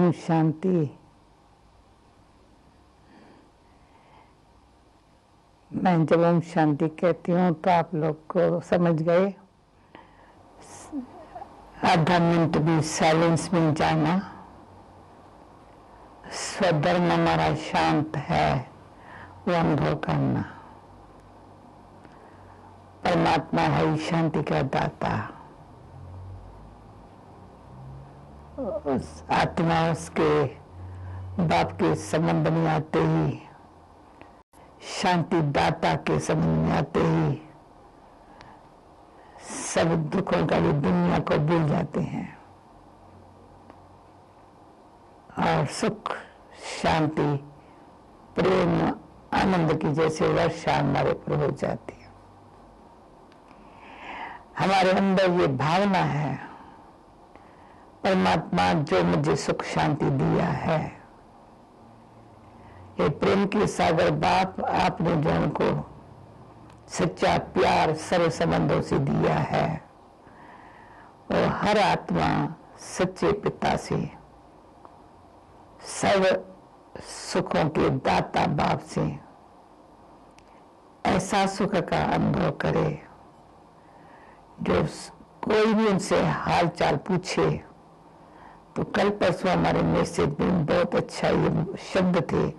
ओम शांति। मैं जब ओम शांति कहती हूँ तो आप लोग को समझ गए। आधा मिनट भी साइलेंस में जाना, स्वधर्म हमारा शांत है वो अनुभव करना। परमात्मा है ही शांति का दाता। उस आत्मा उसके बाप के संबंध में आते ही, शांति दाता के संबंध में आते ही सब दुखों का भी दुनिया को भूल जाते हैं और सुख, शांति, प्रेम, आनंद की जैसे वर्षा हमारे पर हो जाती है। हमारे अंदर ये भावना है, परमात्मा जो मुझे सुख शांति दिया है, ये प्रेम के सागर बाप आपने जो उनको सच्चा प्यार सर्व संबंधों से दिया है, और हर आत्मा सच्चे पिता से सर्व सुखों के दाता बाप से ऐसा सुख का अनुभव करे। जो कोई भी उनसे हाल चाल पूछे, तो कल परसों हमारे मैसेज में बहुत अच्छा ये शब्द थे,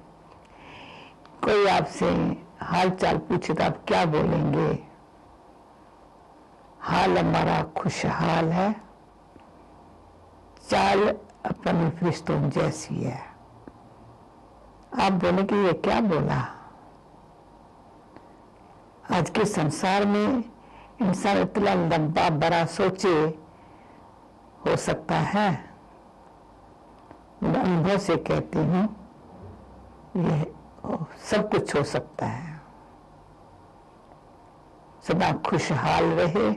कोई आपसे हाल चाल पूछे तो आप क्या बोलेंगे? हाल हमारा खुशहाल है, चाल अपनी फरिश्तों जैसी है। आप बोले कि ये क्या बोला? आज के संसार में इंसान इतना लंबा बड़ा सोचे हो सकता है? मैं अनुभव से कहती हूँ, ये सब कुछ हो सकता है। सदा खुशहाल रहे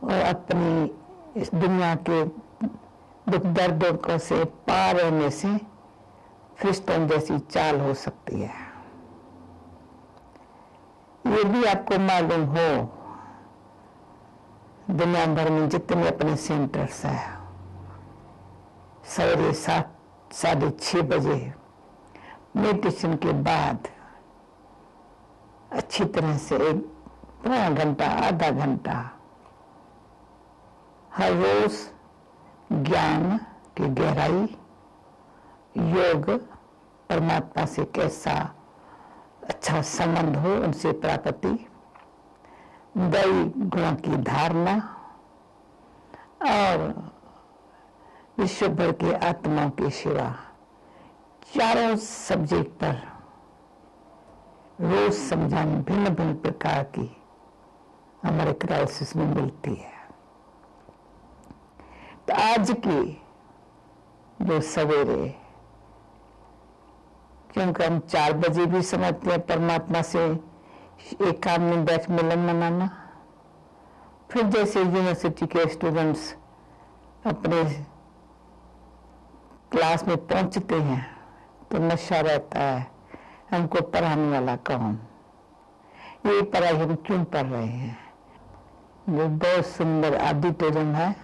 और अपनी इस दुनिया के दुख दर्दों से पार होने से फरिश्तों जैसी चाल हो सकती है। ये भी आपको मालूम हो, दुनिया भर में जितने अपने सेंटर्स है, सवेरे 7-6:30 बजे मेडिटेशन के बाद अच्छी तरह से 1 घंटा आधा घंटा हर रोज ज्ञान की गहराई, योग, परमात्मा से कैसा अच्छा संबंध हो, उनसे प्राप्ति, दैवी गुणों की धारणा और विश्व भर के आत्माओं की सेवा, चारों सब्जेक्ट पर रोज समझाने भिन्न भिन्न प्रकार की हमारे क्राइसिस में मिलती है। तो आज की जो सवेरे, क्योंकि हम 4 बजे भी समझते हैं परमात्मा से एक काम में बैठ मिलन मनाना, फिर जैसे यूनिवर्सिटी के स्टूडेंट्स अपने क्लास में पहुंचते हैं तो नशा रहता है, हमको पढ़ाने वाला कौन, ये पढ़ाई हम क्यों पढ़ रहे हैं। जो बहुत सुंदर ऑडिटोरियम है,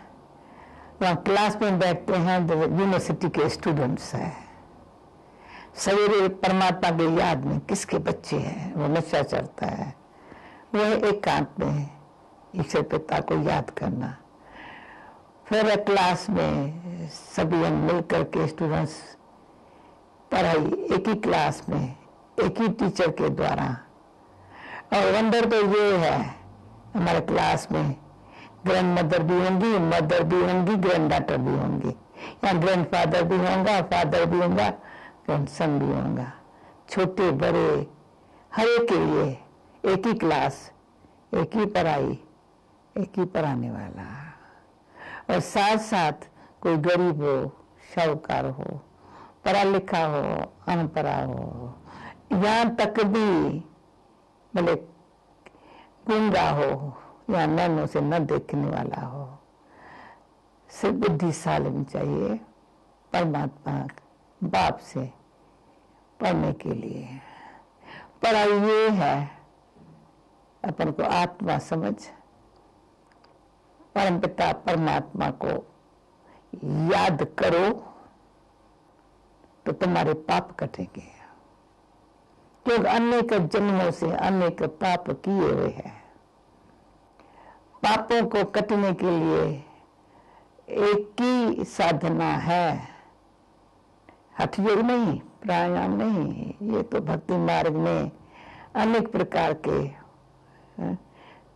वहाँ क्लास में बैठते हैं यूनिवर्सिटी के स्टूडेंट्स हैं। सवेरे परमात्मा की याद में किसके बच्चे हैं, वो नशा चढ़ता है, वह एकांत में ईश्वर पिता को याद करना। फिर क्लास में सभी हम मिलकर के स्टूडेंट्स पढ़ाई एक ही क्लास में एक ही टीचर के द्वारा। और वंडर तो ये है, हमारे क्लास में ग्रैंड मदर भी होंगी, मदर भी होंगी, ग्रैंड डॉटर भी होंगी, या ग्रैंड फादर भी होगा, फादर भी होगा, ग्रैंड सन भी होगा। छोटे बड़े हर एक के लिए एक ही क्लास, एक ही पढ़ाई, एक ही पढ़ाने वाला। और साथ साथ कोई गरीब हो, शाहूकार हो, पढ़ा लिखा हो, अनपढ़ा हो, यहाँ तक भी भले गूंगा हो या नैनों से न देखने वाला हो, सिर्फ बुद्धिशाली चाहिए परमात्मा बाप से पढ़ने के लिए। पढ़ाई ये है अपन को आत्मा समझ, परमपिता परमात्मा को याद करो तो तुम्हारे पाप कटेंगे, क्योंकि अनेक जन्मों से अनेक पाप किए हुए हैं। पापों को कटने के लिए एक ही साधना है, हठ योग नहीं, प्राणायाम नहीं। ये तो भक्ति मार्ग में अनेक प्रकार के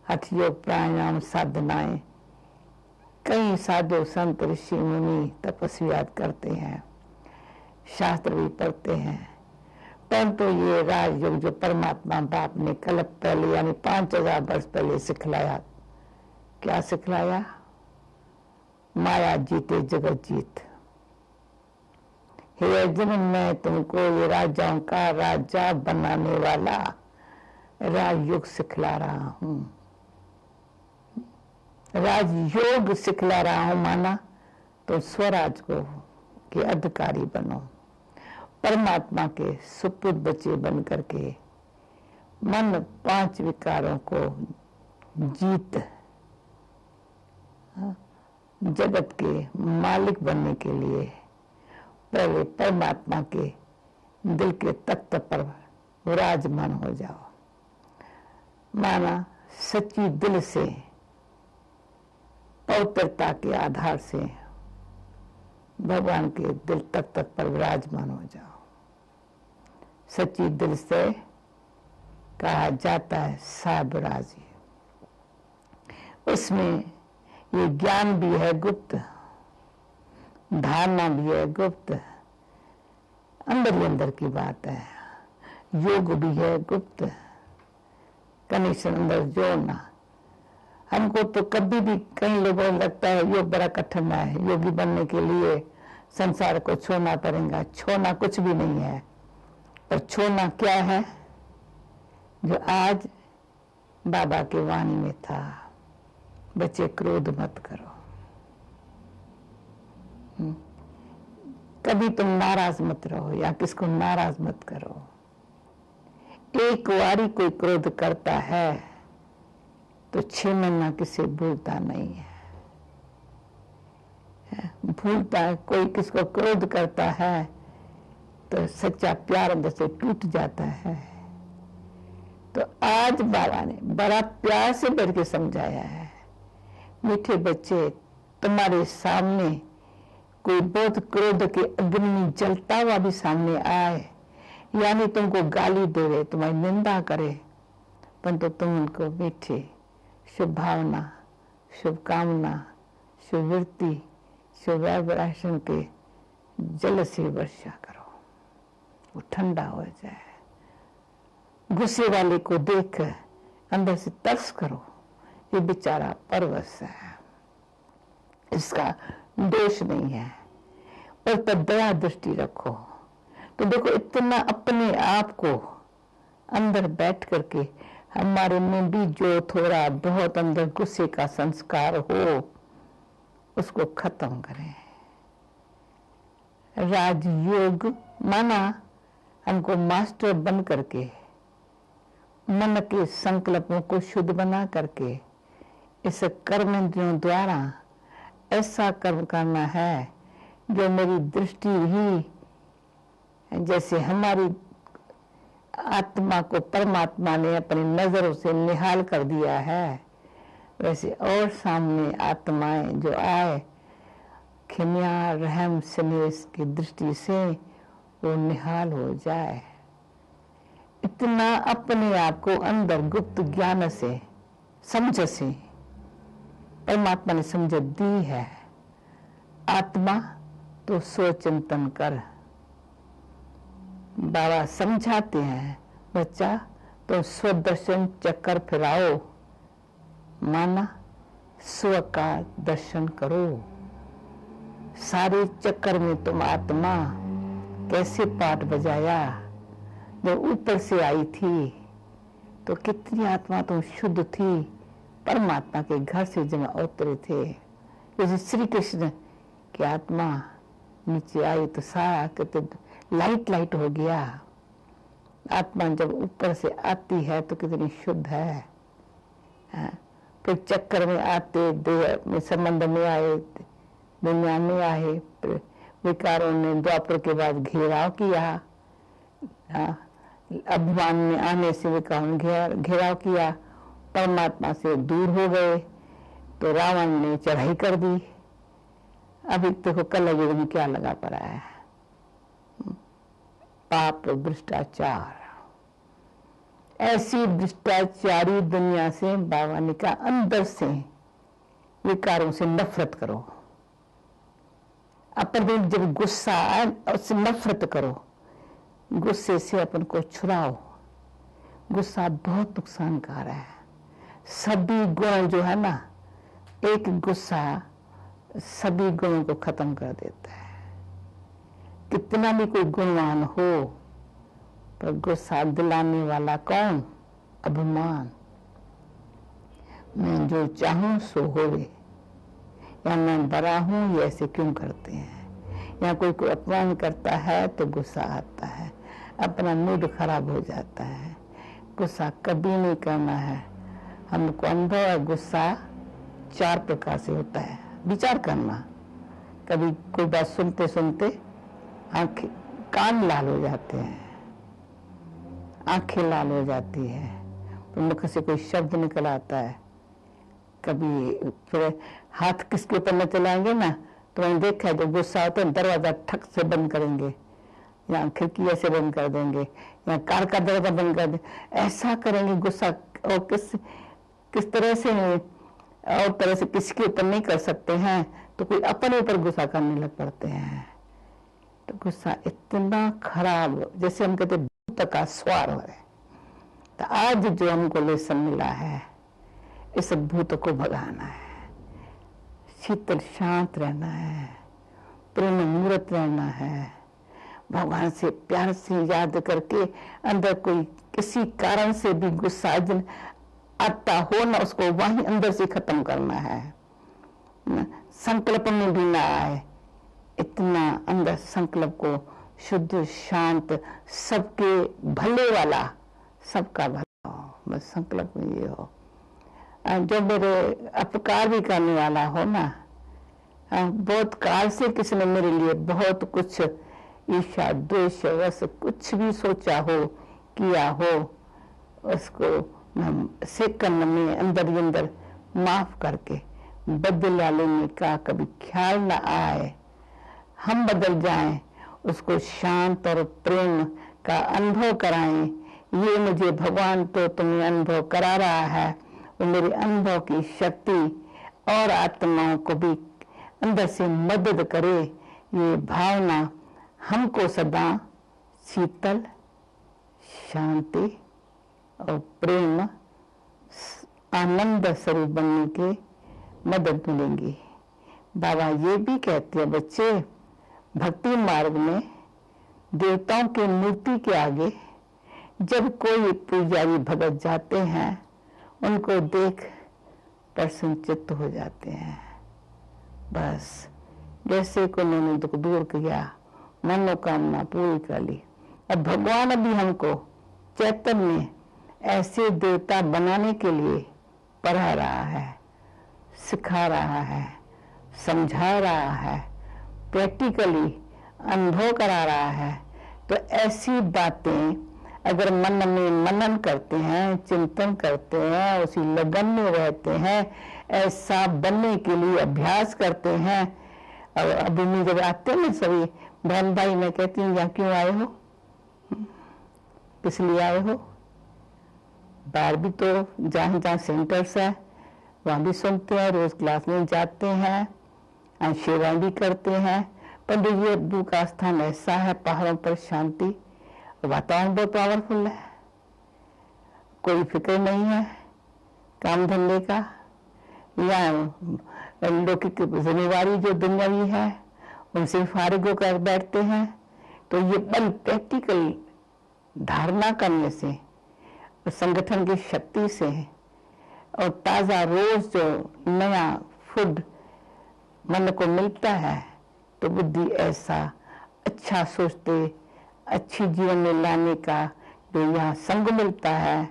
हठ योग प्राणायाम साधनाएं कई साधु संत ऋषि मुनि तपस्वी याद करते हैं, शास्त्र भी पढ़ते हैं। परंतु ये राजयोग जो परमात्मा बाप ने कल्प पहले यानी 5000 वर्ष पहले सिखलाया, क्या सिखलाया? माया जीते जगत जीत। हे अर्जुन, मैं तुमको ये राजाओं का राजा बनाने वाला राजयोग सिखला रहा हूं। राजयोग सिखला रहा हूं माना तो स्वराज को के अधिकारी बनो, परमात्मा के सुपुत्र बच्चे बन करके मन 5 विकारों को जीत जगत के मालिक बनने के लिए पहले परमात्मा के दिल के तख्त पर विराजमान हो जाओ। माना सच्ची दिल से पवित्रता के आधार से भगवान के दिल तक पर विराजमान हो जाओ। सच्ची दिल से कहा जाता है साबराजी। उसमें ये ज्ञान भी है गुप्त, धारणा भी है गुप्त, अंदर ही अंदर की बात है। योग भी है गुप्त, कनेक्शन अंदर जोड़ना। हमको तो कभी भी कई लोगों को लगता है योग बड़ा कठिन है, योगी बनने के लिए संसार को छोड़ना पड़ेगा। छोड़ना कुछ भी नहीं है, पर छोड़ना क्या है? जो आज बाबा की वाणी में था, बच्चे क्रोध मत करो। कभी तुम नाराज मत रहो या किसको नाराज मत करो। एक बारी कोई क्रोध करता है तो 6 महीना किसे भूलता नहीं है। भूलता है कोई किसको क्रोध करता है तो सच्चा प्यार अंदर से टूट जाता है। तो आज बाबा ने बड़ा प्यार से बैठ के समझाया है, मीठे बच्चे, तुम्हारे सामने कोई बहुत क्रोध के अग्नि में जलता हुआ भी सामने आए, यानी तुमको गाली देवे, तुम्हारी निंदा करे, परंतु तुम उनको मीठे शुभ भावना, शुभकामना, शुभवृत्ति, शुभ वाइब्रेशन के जल से वर्षा करो, वो ठंडा हो जाए। गुस्से वाले को देख अंदर से तरस करो, ये बेचारा परवश है, इसका दोष नहीं है, और पर दया दृष्टि रखो। तो देखो इतना अपने आप को अंदर बैठ करके हमारे में भी जो थोड़ा बहुत अंदर गुस्से का संस्कार हो उसको खत्म करें। राजयोग माना हमको मास्टर बन करके मन के संकल्पों को शुद्ध बना करके इस कर्मेंद्रियों द्वारा ऐसा कर्म करना है जो मेरी दृष्टि ही, जैसे हमारी आत्मा को परमात्मा ने अपनी नजरों से निहाल कर दिया है, वैसे और सामने आत्माएं जो आए खिमिया रहम स्नेह की दृष्टि से वो निहाल हो जाए। इतना अपने आप को अंदर गुप्त ज्ञान से समझ से परमात्मा ने समझ दी है। आत्मा तो स्वचिंतन कर, बाबा समझाते हैं, बच्चा तो स्वदर्शन चक्कर फिराओ, माना स्व का दर्शन करो। सारे चक्कर में तुम आत्मा कैसे पाठ बजाया, जब ऊपर से आई थी तो कितनी आत्मा तुम शुद्ध थी, परमात्मा के घर से जब उतरे थे। जैसे श्री कृष्ण की आत्मा नीचे आई तो सारा कितने लाइट लाइट हो गया। आत्मा जब ऊपर से आती है तो कितनी शुद्ध है। फिर चक्कर में आते, देह में संबंध में आए, दुनिया में आए, विकारों ने द्वापर के बाद घेराव किया, अभिमान में आने से विकारों ने घेराव किया, परमात्मा से दूर हो गए, तो रावण ने चढ़ाई कर दी। अभी देखो कल युग में क्या लगा पड़ा है, पाप भ्रष्टाचार। ऐसी भ्रष्टाचारी दुनिया से बाबा ने कहा अंदर से विकारों से नफरत करो। अपने जब गुस्सा आए उससे नफरत करो, गुस्से से अपन को छुड़ाओ। गुस्सा बहुत नुकसानकार है। सभी गुण जो है ना, एक गुस्सा सभी गुणों को खत्म कर देता है। कितना भी कोई गुणवान हो, पर गुस्सा दिलाने वाला कौन? अभिमान। मैं जो चाहूं सो होवे, या मैं बड़ा हूं, ये ऐसे क्यों करते हैं। या कोई अपमान करता है तो गुस्सा आता है, अपना मूड खराब हो जाता है। गुस्सा कभी नहीं करना है। हमको अनुभव है, गुस्सा 4 प्रकार से होता है। विचार करना, कभी कोई बात सुनते सुनते आंखें कान लाल हो जाते हैं, आंखें लाल हो जाती है, तो मुख से कोई शब्द निकल आता है। कभी फिर हाथ किसके ऊपर न चलाएंगे ना, तो मैंने देखा है, जब गुस्सा होता है दरवाजा ठक से बंद करेंगे, या खिड़की ऐसे बंद कर देंगे, या कार का दरवाजा बंद कर देंगे, ऐसा करेंगे गुस्सा। और किस तरह से और तरह से किसी के ऊपर नहीं कर सकते हैं, तो कोई अपने ऊपर गुस्सा करने लग पड़ते हैं। तो गुस्सा इतना खराब, जैसे हम कहते भूत का स्वार है। तो आज जो हमको लेसन मिला है, इस भूत को भगाना है, शीतल शांत रहना है, प्रेम मूर्त रहना है, भगवान से प्यार से याद करके अंदर कोई किसी कारण से भी गुस्सा आता हो ना, उसको वहीं अंदर से खत्म करना है। संकल्प में भी ना आए, इतना अंदर संकल्प को शुद्ध शांत, सबके भले वाला, सबका भला हो, बस संकल्प में ये हो। जो मेरे अपकार भी करने वाला हो ना, बहुत काल से किसी ने मेरे लिए बहुत कुछ ईर्ष्या द्वेष वैस कुछ भी सोचा हो, किया हो, उसको सेकंड में अंदर ही अंदर माफ करके बदला लेने का कभी ख्याल ना आए, हम बदल जाएं, उसको शांत और प्रेम का अनुभव कराएं। ये मुझे भगवान तो तुम्हें अनुभव करा रहा है, वो मेरे अनुभव की शक्ति और आत्माओं को भी अंदर से मदद करे। ये भावना हमको सदा शीतल, शांति और प्रेम, आनंद स्वरूप बनने के मदद मिलेंगी। बाबा ये भी कहते हैं, बच्चे भक्ति मार्ग में देवताओं के मूर्ति के आगे जब कोई पुजारी भगत जाते हैं, उनको देख प्रसन्नचित्त हो जाते हैं। बस जैसे को उन्होंने दुख दूर किया, मनोकामना पूरी कर ली। अब भगवान अभी हमको चैतन्य ऐसे देवता बनाने के लिए पढ़ा रहा है, सिखा रहा है, समझा रहा है, प्रैक्टिकली अनुभव करा रहा है। तो ऐसी बातें अगर मन में मनन करते हैं, चिंतन करते हैं, उसी लगन में रहते हैं, ऐसा बनने के लिए अभ्यास करते हैं। और अभी में जब आते हैं सभी बहन भाई, मैं कहती हूँ यहाँ क्यों आए हो, किस लिए आए हो। बाहर भी तो जहाँ जहाँ सेंटर्स है वहाँ भी सुनते हैं, रोज क्लास में जाते हैं, सेवा भी करते हैं। पंडित जी अब्दू का स्थान ऐसा है, पहाड़ों पर शांति, वातावरण बहुत पावरफुल है, कोई फिक्र नहीं है काम धंधे का या लौकिक जिम्मेवारी जो दुनियावी है उनसे फारिग होकर बैठते हैं। तो ये बल प्रैक्टिकल धारणा करने से, संगठन की शक्ति से और ताज़ा रोज जो नया फूड मन को मिलता है, तो बुद्धि ऐसा अच्छा सोचते, अच्छी जीवन में लाने का जो यहाँ संग मिलता है,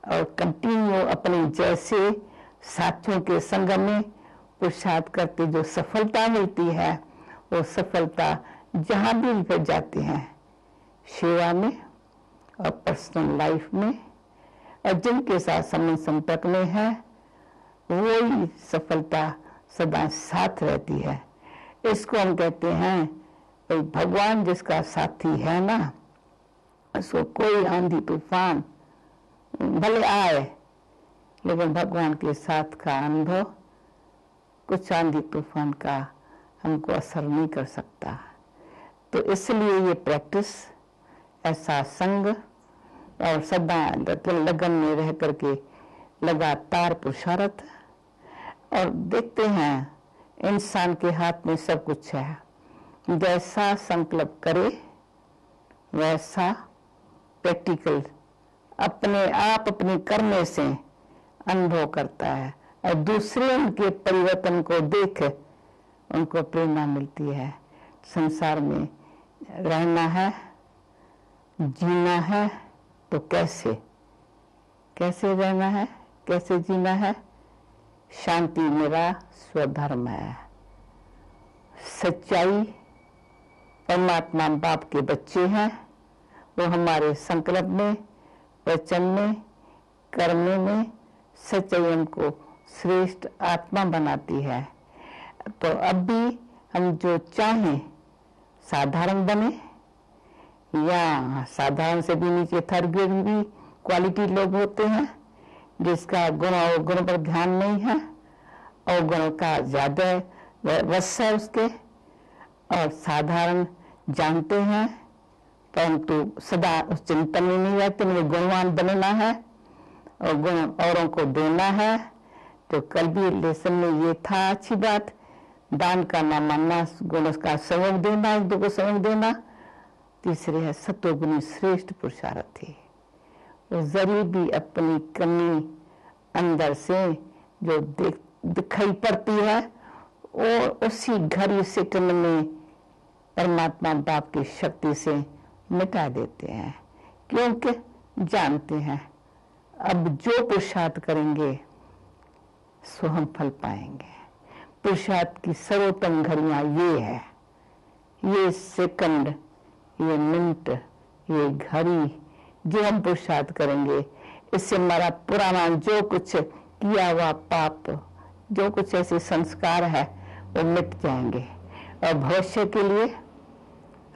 और कंटिन्यू अपने जैसे साथियों के संग में पुरुषार्थ करते जो सफलता मिलती है, वो सफलता जहाँ भी जाते हैं, सेवा में और पर्सनल लाइफ में, और जिनके साथ संबंध संपर्क में है वही सफलता सदा साथ रहती है। इसको हम कहते हैं भगवान जिसका साथी है ना, उसको कोई आंधी तूफान भले आए, लेकिन भगवान के साथ का अनुभव कुछ आंधी तूफान का हमको असर नहीं कर सकता। तो इसलिए ये प्रैक्टिस, ऐसा संग और सदा लगन में रह करके लगातार पुरुषार्थ, और देखते हैं इंसान के हाथ में सब कुछ है, जैसा संकल्प करे वैसा प्रैक्टिकल अपने आप अपने कर्म से अनुभव करता है, और दूसरे उनके परिवर्तन को देख उनको प्रेरणा मिलती है। संसार में रहना है, जीना है, तो कैसे कैसे रहना है, कैसे जीना है? शांति मेरा स्वधर्म है, सच्चाई परमात्मा बाप के बच्चे हैं, वो हमारे संकल्प में, वचन में, कर्म में सच्चाई हमको श्रेष्ठ आत्मा बनाती है। तो अब भी हम जो चाहें साधारण बने, या साधारण से भी नीचे थर्ड ग्रेड भी क्वालिटी लोग होते हैं जिसका गुण और गुण पर ध्यान नहीं है, और गुण का ज्यादा रस है उसके, और साधारण जानते हैं परंतु सदा उस चिंतन में नहीं रहते मुझे गुणवान बनना है और गुण औरों को देना है। तो कल भी लेसन में ये था अच्छी बात, दान का ना मानना, गुण का सहयोग देना, एक दो को सहयोग देना। तीसरे है सत्वगुणी श्रेष्ठ पुरुषार्थ है, वो जरी भी अपनी कमी अंदर से जो दिखाई पड़ती है और उसी घड़ी सेकंड में परमात्मा बाप की शक्ति से मिटा देते हैं, क्योंकि जानते हैं अब जो पुरुषार्थ करेंगे सो हम फल पाएंगे। पुरुषार्थ की सर्वोत्तम घड़ियां ये है, ये सेकंड, ये मिनट, ये घड़ी जो हम पुरुषार्थ करेंगे, इससे हमारा पुराना जो कुछ किया हुआ पाप, जो कुछ ऐसे संस्कार है वो मिट जाएंगे, और भविष्य के लिए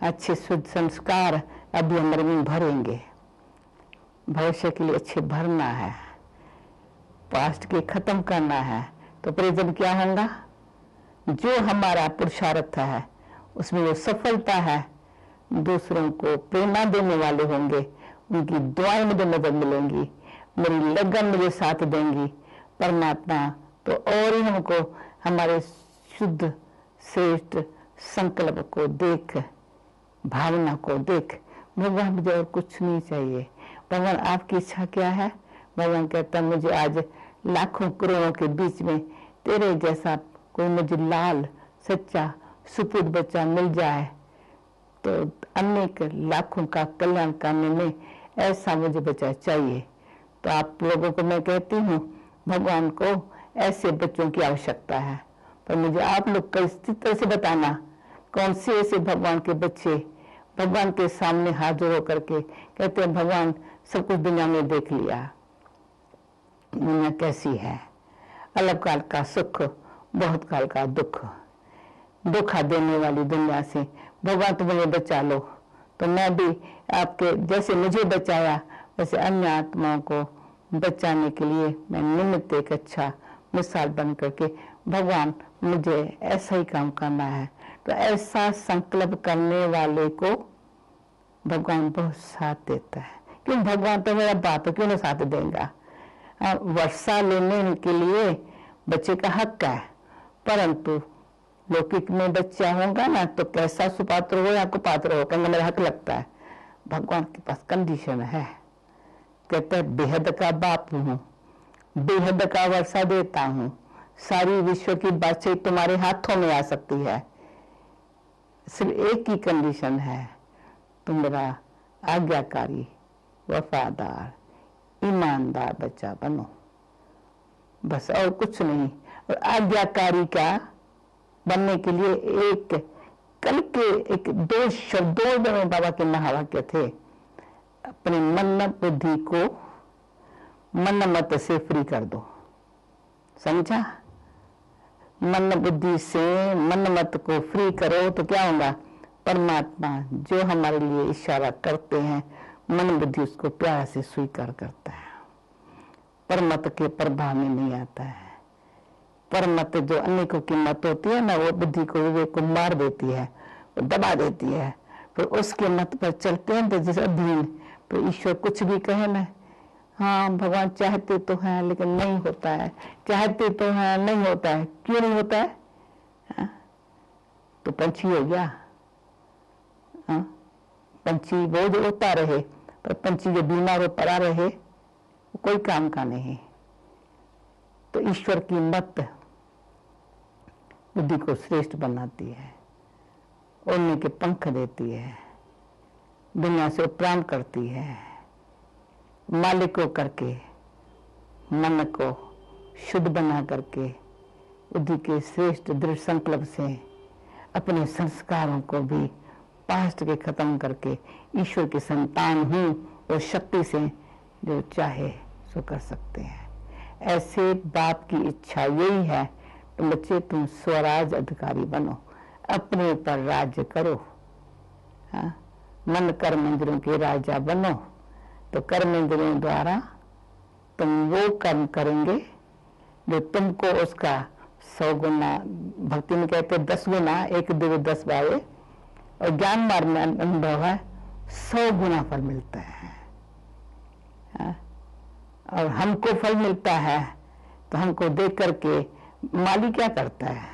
अच्छे शुद्ध संस्कार अभी हमारे में भरेंगे। भविष्य के लिए अच्छे भरना है, पास्ट के खत्म करना है, तो प्रेजेंट क्या होगा? जो हमारा पुरुषार्थ है उसमें जो सफलता है, दूसरों को प्रेरणा देने वाले होंगे, उनकी दुआएं मुझे मदद मिलेंगी, मेरी लगन मुझे साथ देंगी। परमात्मा तो और ही हमको हमारे शुद्ध श्रेष्ठ संकल्प को देख, भावना को देख, भगवान मुझे और कुछ नहीं चाहिए। भगवान आपकी इच्छा क्या है? भगवान कहता है मुझे आज लाखों करोड़ों के बीच में तेरे जैसा कोई मुझे लाल सच्चा सुपुत्र बच्चा मिल जाए तो अनेक लाखों का कल्याण करने में ऐसा मुझे बच्चा चाहिए। तो आप लोगों को मैं कहती हूँ भगवान को ऐसे बच्चों की आवश्यकता है, पर मुझे आप लोग किस तरह से बताना कौन से ऐसे भगवान के बच्चे भगवान के सामने हाजिर होकर के कहते हैं भगवान सब कुछ दुनिया में देख लिया, दुनिया कैसी है, अलग काल का सुख, बहुत काल का दुख, धोखा देने वाली दुनिया से भगवान तुम मुझे बचा लो। तो मैं भी आपके जैसे मुझे बचाया वैसे अन्य आत्माओं को बचाने के लिए मैं निमित्त एक अच्छा मिसाल बन करके भगवान मुझे ऐसा ही काम करना है। तो ऐसा संकल्प करने वाले को भगवान बहुत साथ देता है, क्यों? भगवान तो मेरा बाप है, क्यों ना साथ देगा? वर्षा लेने के लिए बच्चे का हक है, परंतु लौकिक में बच्चा होगा ना तो कैसा सुपात्र हो या कुपात्र हो, कहना मेरा हक लगता है। भगवान के पास कंडीशन है, कहते हैं बेहद का बाप हूँ, बेहद का वर्षा देता हूँ, सारी विश्व की बातचीत तुम्हारे हाथों में आ सकती है, सिर्फ एक ही कंडीशन है, तुम मेरा आज्ञाकारी वफादार ईमानदार बच्चा बनो, बस और कुछ नहीं। और आज्ञाकारी का बनने के लिए एक कल के एक 2 शब्दों में बाबा के महावाक्य थे, अपने मन बुद्धि को मन मत से फ्री कर दो। समझा? मन बुद्धि से मन मत को फ्री करो तो क्या होगा? परमात्मा जो हमारे लिए इशारा करते हैं, मन बुद्धि उसको प्यार से स्वीकार करता है, परमत के प्रभाव में नहीं आता है। परमत जो अनेकों की मत होती है ना, वो बुद्धि को, विवेक को मार देती है, वो दबा देती है। फिर उसके मत पर चलते हैं तो जिस अधीन, तो ईश्वर कुछ भी कहे ना, हाँ भगवान चाहते तो हैं लेकिन नहीं होता है, चाहते तो हैं नहीं होता है। क्यों नहीं होता है? हाँ? तो पंछी हो गया। हाँ? पंछी बोझ होता रहे, पर पंछी जो बीमार हो पड़ा रहे, वो कोई काम का नहीं। तो ईश्वर की मत बुद्धि को श्रेष्ठ बनाती है, उड़ने के पंख देती है, दुनिया से उपराम करती है, मालिक को करके मन को शुद्ध बना करके बुद्धि के श्रेष्ठ दृढ़ संकल्प से अपने संस्कारों को भी पास्ट के खत्म करके ईश्वर की संतान हूं और शक्ति से जो चाहे सो कर सकते हैं। ऐसे बाप की इच्छा यही है, तो बच्चे तुम स्वराज अधिकारी बनो, अपने ऊपर राज्य करो। हाँ? मन कर्म इंद्रियों के राजा बनो, तो कर्म इंद्रियों द्वारा तुम वो कर्म करेंगे जो तुमको उसका 100 गुना, भक्ति में कहते 10 गुना, 1 2 10 बारे, और ज्ञान मार्ग में अनुभव है 100 गुना फल मिलता है। हाँ? और हमको फल मिलता है तो हमको देख करके माली क्या करता है?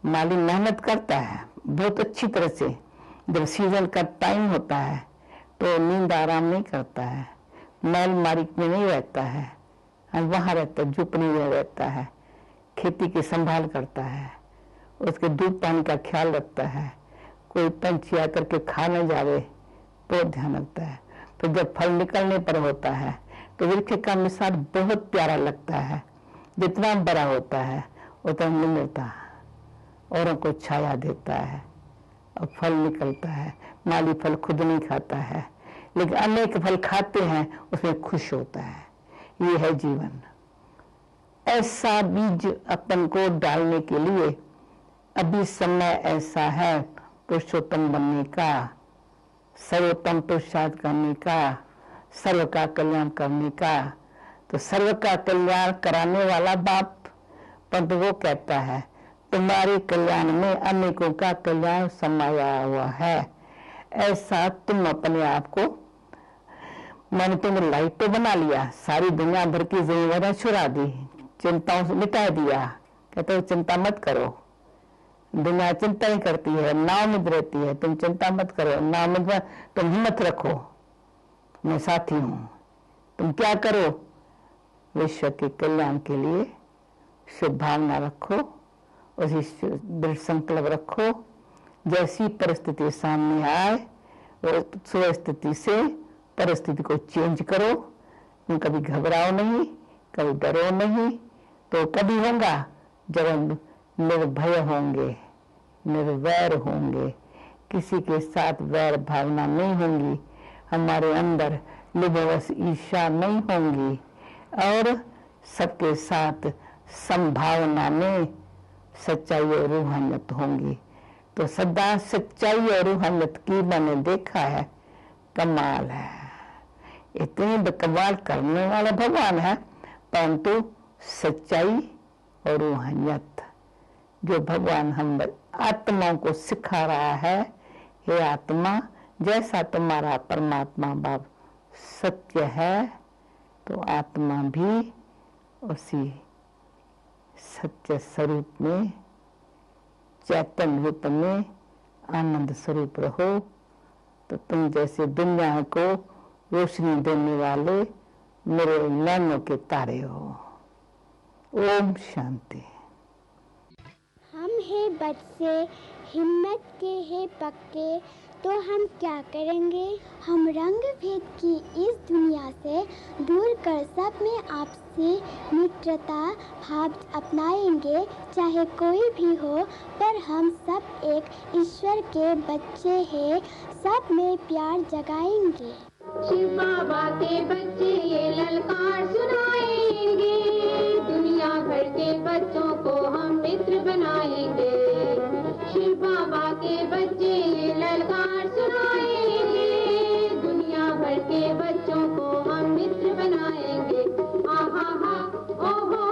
माली मेहनत करता है बहुत अच्छी तरह से। जब सीजन का टाइम होता है तो नींद आराम नहीं करता है, मैल मारी में नहीं रहता है, वहां रहता है, झुपने में रहता है, खेती की संभाल करता है, उसके दूध पानी का ख्याल रखता है, कोई पंछी आकर के खा न जावे बहुत ध्यान रखता है। तो जब फल निकलने पर होता है तो वृक्ष का मिसाल बहुत प्यारा लगता है, जितना बड़ा होता है उतना निमरता औरों को छाया देता है और फल निकलता है। माली फल खुद नहीं खाता है, लेकिन अनेक फल खाते हैं, उसमें खुश होता है। ये है जीवन। ऐसा बीज अपन को डालने के लिए अभी समय ऐसा है पुरुषोत्तम बनने का, सर्वोत्तम पुरुषार्थ करने का, सर्व का कल्याण करने का। तो सर्व का कल्याण कराने वाला बाप, परंतु वो कहता है तुम्हारे कल्याण में अनेकों का कल्याण समाया हुआ है। ऐसा तुम अपने आप को, मैंने तुम्हें लाइट तो बना लिया, सारी दुनिया भर की जिम्मेदारियां छुड़ा दी, चिंताओं से मिटा दिया, कहते हो चिंता मत करो। दुनिया चिंता ही करती है, नाउम्मीद रहती है, तुम चिंता मत करो, नाउम्मीद मत, तुम हिम्मत रखो, मैं साथी हूं। तुम क्या करो? विश्व के कल्याण के लिए शुभ भावना रखो, उसी दृढ़ संकल्प रखो। जैसी परिस्थिति सामने आए वो स्थिति से परिस्थिति को चेंज करो। तुम कभी घबराओ नहीं, कभी डरो नहीं। तो कभी होगा जब हम निर्भय होंगे, निर्वैर होंगे, किसी के साथ वैर भावना नहीं होंगी, हमारे अंदर लोभवश ईर्ष्या नहीं होंगी, और सबके साथ संभावना में सच्चाई और रूहानियत होंगी। तो सदा सच्चाई और रूहानियत की मैंने देखा है, कमाल है। इतनी कमाल करने वाला भगवान है, परंतु सच्चाई और रूहानियत जो भगवान हम आत्माओं को सिखा रहा है, हे आत्मा जैसा तुम्हारा परमात्मा बाप सत्य है, तो आत्मा भी उसी सत्य स्वरूप में, चैतन्य रूप में आनंद स्वरूप रहो। तो तुम जैसे दुनिया को रोशनी देने वाले मेरे नैनों के तारे हो। ओम शांति। हम है बच्चे, हिम्मत के है पक्के, तो हम क्या करेंगे? हम रंग भेद की इस दुनिया से दूर कर सब में आपसी मित्रता भाव अपनाएंगे। चाहे कोई भी हो, पर हम सब एक ईश्वर के बच्चे हैं, सब में प्यार जगाएंगे। शिव बाबा के बच्चे ये ललकार सुनाएंगे, दुनिया भर के बच्चों को हम मित्र बनाएंगे। शिव बाबा के बच्चे ये ललकार सुनाएंगे, दुनिया भर के बच्चों को हम मित्र बनाएंगे। आहा हा ओ हो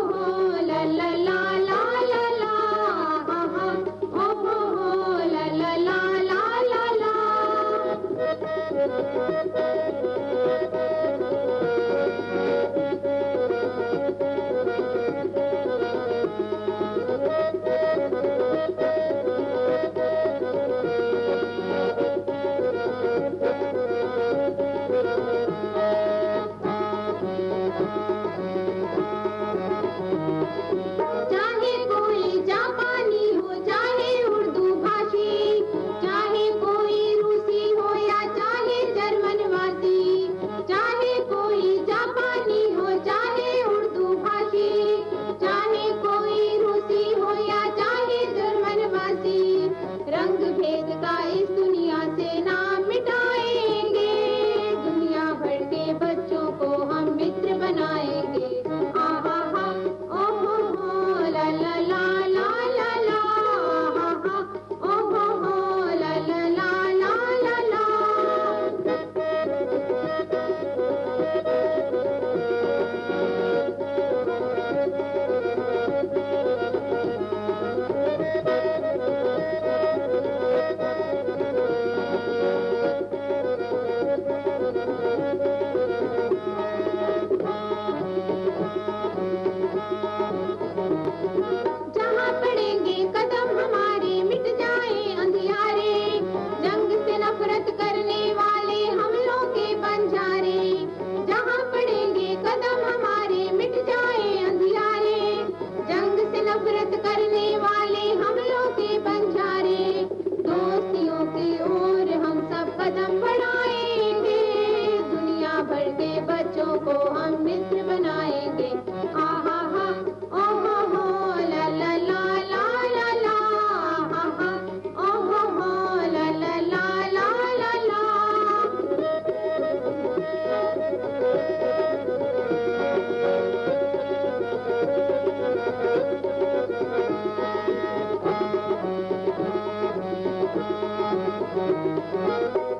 ला ला ला ला ला ला, आहा ओ हो ला ला ला ला ला ला। चाहे कोई जापानी हो, चाहे उर्दू भाषी, चाहे कोई रूसी हो या चाहे जर्मन वासी, चाहे कोई जापानी हो, चाहे उर्दू भाषी, चाहे कोई रूसी हो या चाहे जर्मन वासी, रंग भेद का इस दुनिया से नाम मिटाएंगे, दुनिया भर के बच्चों को हम मित्र बनाएंगे। आहा हा ओ हो ला ला ला ला ला ला, आहा ओ हो ला ला ला ला ला ला। जहाँ पड़ेंगे कदम हमारे मिट जाए अंधियारे, जंग से नफरत करने वाले हमलों के बंजारे। जहाँ पड़ेंगे कदम हमारे मिट जाए अंधियारे, जंग से नफरत करने वाले हमलों के बंजारे। दोस्तियों की ओर हम सब कदम बढ़ाएंगे, दुनिया भर के बच्चों को हम मित्र बनाएंगे। आहा हा ओ हो ला ला ला ला ला ला, आहा ओ हो ला ला ला ला ला ला।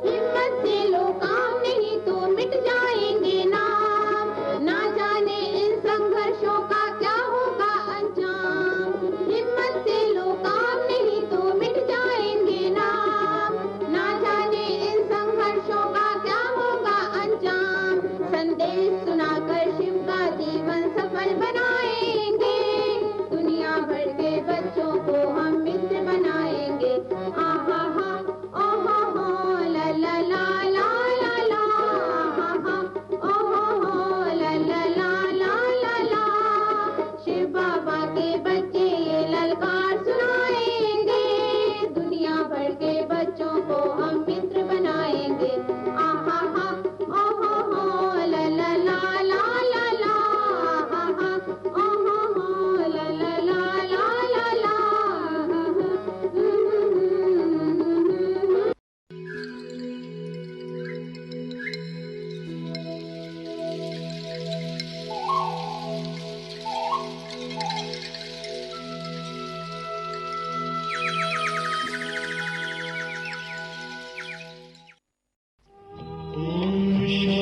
हिम्मत से लो काम नहीं तो मिट जाएंगे नाम, ना जाने इन संघर्षों का क्या होगा अंजाम। हिम्मत से लो काम नहीं तो मिट जाएंगे नाम, ना जाने इन संघर्षों का क्या होगा अंजाम। संदेश सुनाकर शिव का जीवन सफल बनाएंगे, दुनिया भर के बच्चों को हम मित्र बनाएंगे। आहा हा ओ हो ला ला ला ला ला ला, आहा ओ हो ला ला ला ला ला ला। शिव बाबा के बच्चे ये ललकार सुनाएंगे, दुनिया भर के बच्चों को हम मित्र बनाएंगे। आहा हा ओ हो ला ला ला ला ला ला, आहा ओ हो ला ला ला ला ला ला। ओम